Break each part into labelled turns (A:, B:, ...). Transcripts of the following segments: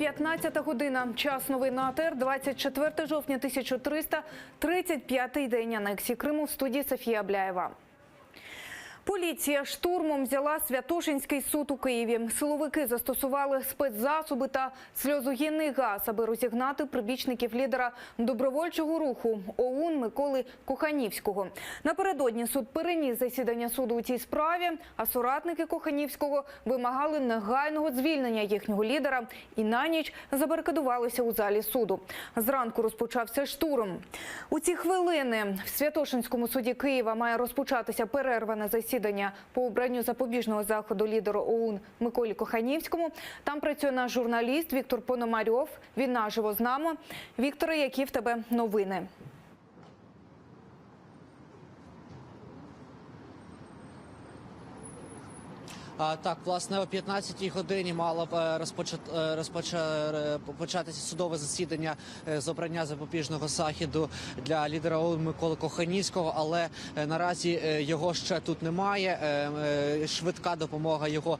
A: 15 година. Час новин на АТР, 24 жовтня 1335-й день анексії Криму. В студії Софія Абляєва. Поліція штурмом взяла Святошинський суд у Києві. Силовики застосували спецзасоби та сльозогінний газ, аби розігнати прибічників лідера добровольчого руху ОУН Миколи Коханівського. Напередодні суд переніс засідання суду у цій справі, а соратники Коханівського вимагали негайного звільнення їхнього лідера і на ніч забарикадувалися у залі суду. Зранку розпочався штурм. У ці хвилини в Святошинському суді Києва має розпочатися перерване засідання по обранню запобіжного заходу лідеру ОУН Миколі Коханівському. Там працює наш журналіст Віктор Пономарьов. Він наживо з нами. Вікторе, які в тебе новини?
B: Так, власне, о 15-й годині мало б початися судове засідання з обрання запобіжного заходу для лідера ОУН Миколи Коханівського, але наразі його ще тут немає. Швидка допомога його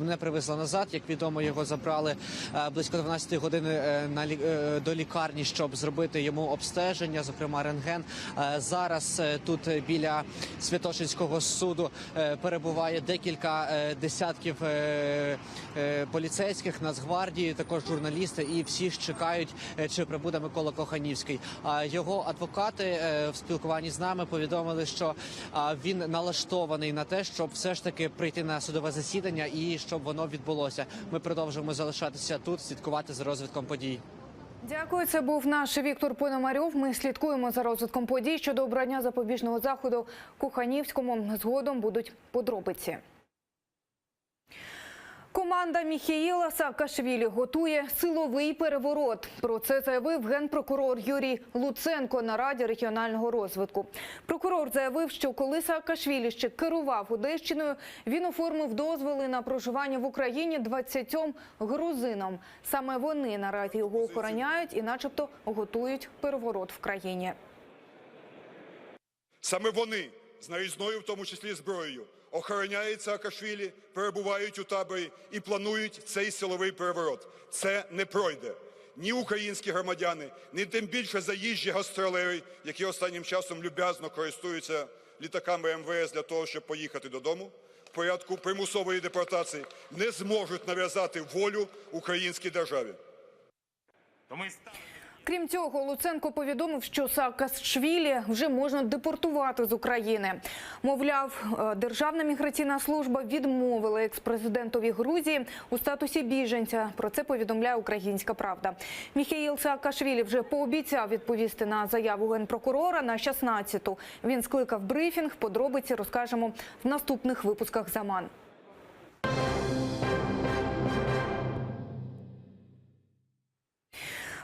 B: не привезла назад. Як відомо, його забрали близько 12-ї години до лікарні, щоб зробити йому обстеження, зокрема рентген. Зараз тут біля Святошинського суду перебуває декілька десятків поліцейських, Нацгвардії, також журналісти, і всі ж чекають, чи прибуде Микола Коханівський. Його адвокати в спілкуванні з нами повідомили, що він налаштований на те, щоб все ж таки прийти на судове засідання і щоб воно відбулося. Ми продовжуємо залишатися тут, слідкувати за розвитком подій.
A: Дякую. Це був наш Віктор Пономарьов. Ми слідкуємо за розвитком подій щодо обрання запобіжного заходу Коханівському. Згодом будуть подробиці. Команда Міхеїла Саакашвілі готує силовий переворот. Про це заявив генпрокурор Юрій Луценко на Раді регіонального розвитку. Прокурор заявив, що коли Саакашвілі ще керував Одещиною, він оформив дозволи на проживання в Україні 20 грузинам. Саме вони наразі його охороняють і начебто готують переворот в країні.
C: Саме вони з нарізною, в тому числі зброєю, охороняють Саакашвілі, перебувають у таборі і планують цей силовий переворот. Це не пройде. Ні українські громадяни, ні тим більше заїжджі гастролери, які останнім часом люб'язно користуються літаками МВС для того, щоб поїхати додому в порядку примусової депортації, не зможуть нав'язати волю українській державі.
A: Крім цього, Луценко повідомив, що Саакашвілі вже можна депортувати з України. Мовляв, Державна міграційна служба відмовила екс-президентові Грузії у статусі біженця. Про це повідомляє «Українська правда». Міхеїл Саакашвілі вже пообіцяв відповісти на заяву генпрокурора на 16-ту. Він скликав брифінг. Подробиці розкажемо в наступних випусках «Заман».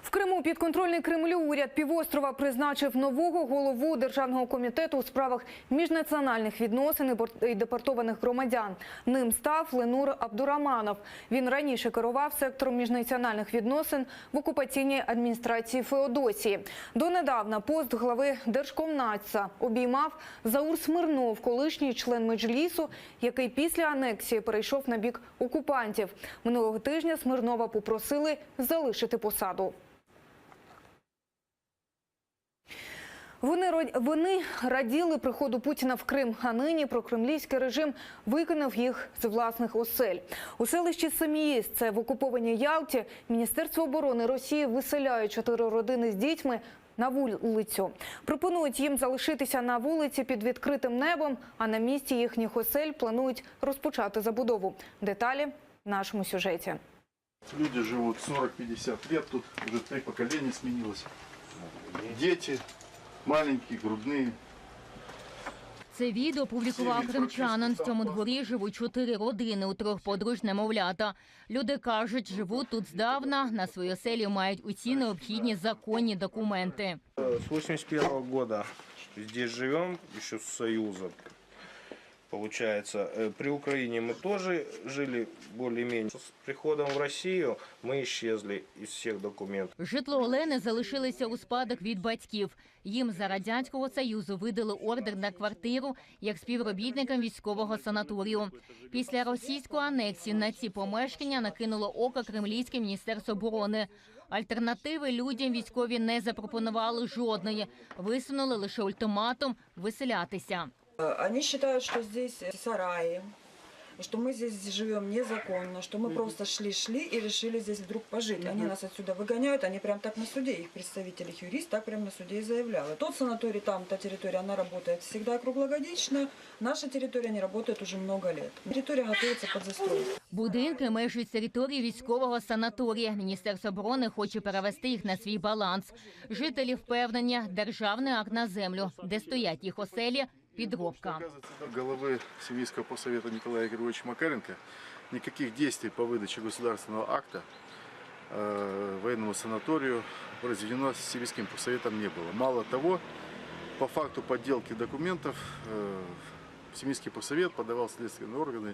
A: В Криму підконтрольний Кремлю уряд півострова призначив нового голову Державного комітету у справах міжнаціональних відносин і депортованих громадян. Ним став Ленур Абдураманов. Він раніше керував сектором міжнаціональних відносин в окупаційній адміністрації Феодосії. Донедавна пост глави Держкомнадса обіймав Заур Смирнов, колишній член Меджлісу, який після анексії перейшов на бік окупантів. Минулого тижня Смирнова попросили залишити посаду. Вони раділи приходу Путіна в Крим, а нині прокремлівський режим викинув їх з власних осель. У селищі Семіїз, це в окупованій Ялті, Міністерство оборони Росії виселяє 4 родини з дітьми на вулицю. Пропонують їм залишитися на вулиці під відкритим небом, а на місці їхніх осель планують розпочати забудову. Деталі в нашому сюжеті.
D: Люди живуть 40-50 років, тут вже 3 покоління змінилося. Діти маленькі, грудні.
E: Це відео опублікував кримчанин. В цьому дворі живуть 4 родини, у 3 подружжя немовлята. Люди кажуть, живуть тут здавна, на своїй оселі мають усі необхідні законні документи.
F: С 81 года здесь живем, еще с Союза. Получается, при Украине мы тоже жили более-менее. С приходом в Россию мы исчезли из всех документов.
E: Житло Олени залишилося у спадок від батьків. Їм за Радянського Союзу видали ордер на квартиру як співробітникам військового санаторію. Після російської анексії на ці помешкання накинуло око Кремлівське міністерство оборони. Альтернативи людям військові не запропонували жодної. Висунули лише ультиматум виселятися.
G: Они считают, что здесь сараи, что мы здесь живем незаконно, что мы просто шли и решили здесь вдруг пожить. Они нас отсюда выгоняют, они прям так на суде, их представитель, их юрист так прям на суде и заявлял. Тот санаторий, там, та территория, она работает всегда круглогодично, наша территория не работает уже много лет. Территория готовится под застройку.
E: Будинки межують з території військового санаторія. Міністерство оборони хоче перевести їх на свій баланс. Жителі впевнені, державний акт на землю, де стоять їх оселі, підробка.
D: Главы Сибирского поссовета Николая Григорьевича Макаренко никаких действий по выдаче государственного акта военному санаторию произведено Сибирским поссоветом не было. Мало того, по факту подделки документов Сибирский поссовет подавал в следственные органы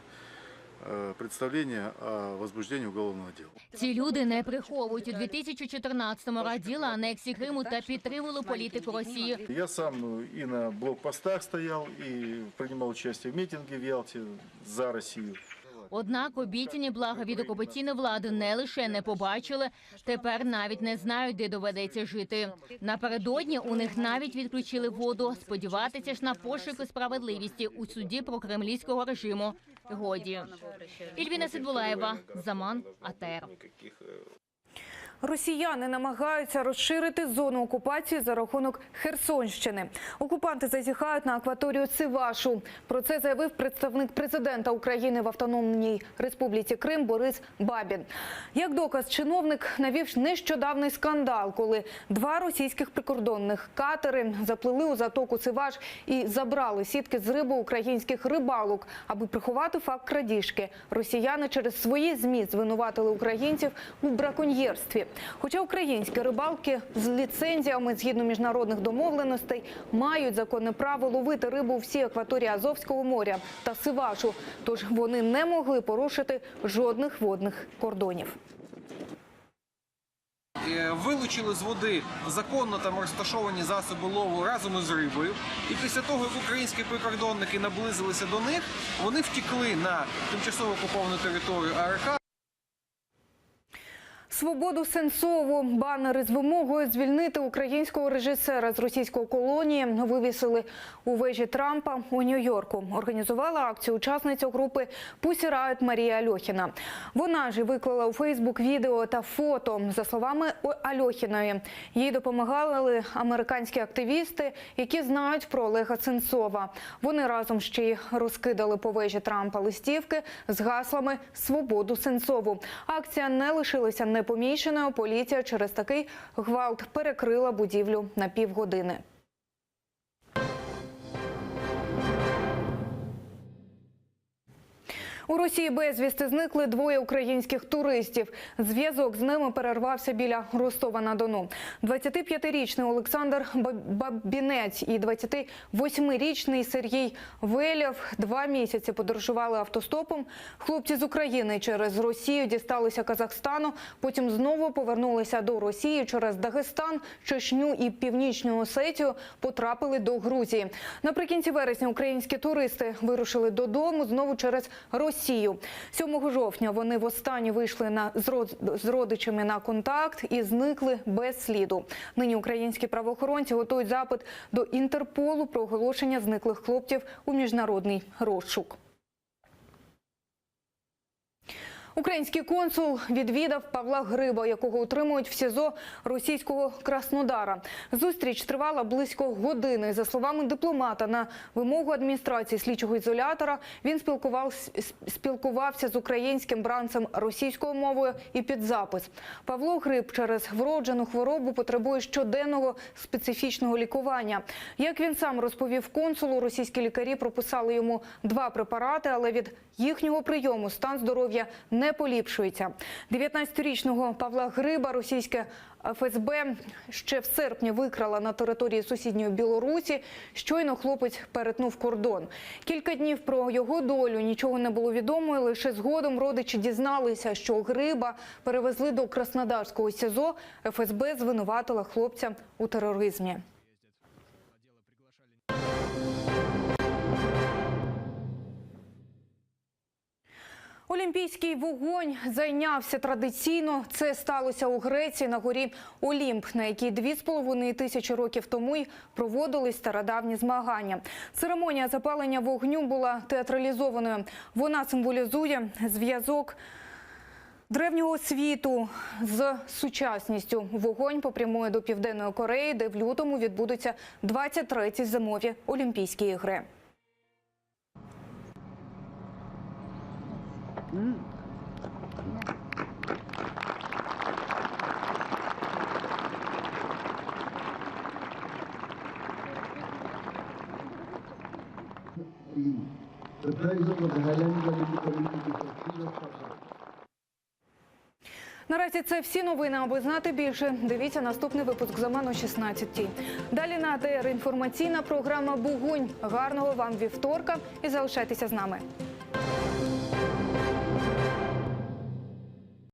D: представление о возбуждении уголовного дела.
E: Ці люди не приховують. У 2014-му раділи анексії Криму та підтримували політику Росії.
D: Я сам и на блокпостах стоял, и принимал участие в митинге в Ялте за Россию.
E: Однак обіцяні блага від окупаційної влади не лише не побачили, тепер навіть не знають, де доведеться жити. Напередодні у них навіть відключили воду. Сподіватися ж на пошуки справедливості у суді прокремлівського режиму годі. Ільвіна Сидбулаєва, Заман, АТР.
A: Росіяни намагаються розширити зону окупації за рахунок Херсонщини. Окупанти зазіхають на акваторію Сивашу. Про це заявив представник президента України в Автономній Республіці Крим Борис Бабін. Як доказ, чиновник навів нещодавний скандал, коли два російських прикордонних катери заплили у затоку Сиваш і забрали сітки з риби українських рибалок. Аби приховати факт крадіжки, росіяни через свої ЗМІ звинуватили українців у браконьєрстві. Хоча українські рибалки з ліцензіями згідно міжнародних домовленостей мають законне право ловити рибу у всій акваторії Азовського моря та Сивашу, тож вони не могли порушити жодних водних кордонів.
H: Вилучили з води законно там розташовані засоби лову разом із рибою. І після того, як українські прикордонники наблизилися до них, вони втекли на тимчасово окуповану територію АРК.
A: Свободу Сенцову. Банери з вимогою звільнити українського режисера з російської колонії вивісили у вежі Трампа у Нью-Йорку. Організувала акцію учасниця групи Pussy Riot Марія Альохіна. Вона ж виклала у Фейсбук відео та фото. За словами Альохіної, їй допомагали американські активісти, які знають про Олега Сенцова. Вони разом ще й розкидали по вежі Трампа листівки з гаслами «Свободу Сенцову». Акція не лишилася непоміченою. Поліція через такий гвалт перекрила будівлю на півгодини. У Росії безвісти зникли двоє українських туристів. Зв'язок з ними перервався біля Ростова-на-Дону. 25-річний Олександр Бабінець і 28-річний Сергій Велєв 2 місяці подорожували автостопом. Хлопці з України через Росію дісталися Казахстану, потім знову повернулися до Росії через Дагестан, Чечню і Північну Осетію, потрапили до Грузії. Наприкінці вересня українські туристи вирушили додому знову через Росію. 7 жовтня вони востаннє вийшли з родичами на контакт і зникли без сліду. Нині українські правоохоронці готують запит до Інтерполу про оголошення зниклих хлопців у міжнародний розшук. Український консул відвідав Павла Гриба, якого утримують в СІЗО російського Краснодара. Зустріч тривала близько години. За словами дипломата, на вимогу адміністрації слідчого ізолятора він спілкувався з українським бранцем російською мовою і під запис. Павло Гриб через вроджену хворобу потребує щоденного специфічного лікування. Як він сам розповів консулу, російські лікарі прописали йому 2 препарати, але від їхнього прийому стан здоров'я не поліпшується. 19-річного Павла Гриба російське ФСБ ще в серпні викрала на території сусідньої Білорусі. Щойно хлопець перетнув кордон. Кілька днів про його долю нічого не було відомо, і лише згодом родичі дізналися, що Гриба перевезли до Краснодарського СІЗО. ФСБ звинуватила хлопця у тероризмі. Олімпійський вогонь зайнявся традиційно. Це сталося у Греції на горі Олімп, на якій 2500 років тому й проводились стародавні змагання. Церемонія запалення вогню була театралізованою. Вона символізує зв'язок древнього світу з сучасністю. Вогонь попрямує до Південної Кореї, де в лютому відбудуться 23-ті зимові Олімпійські ігри. Наразі це всі новини. Аби знати більше, дивіться наступний випуск «Заман» о 16-й. Далі на АТР інформаційна програма «Бугунь». Гарного вам вівторка і залишайтеся з нами.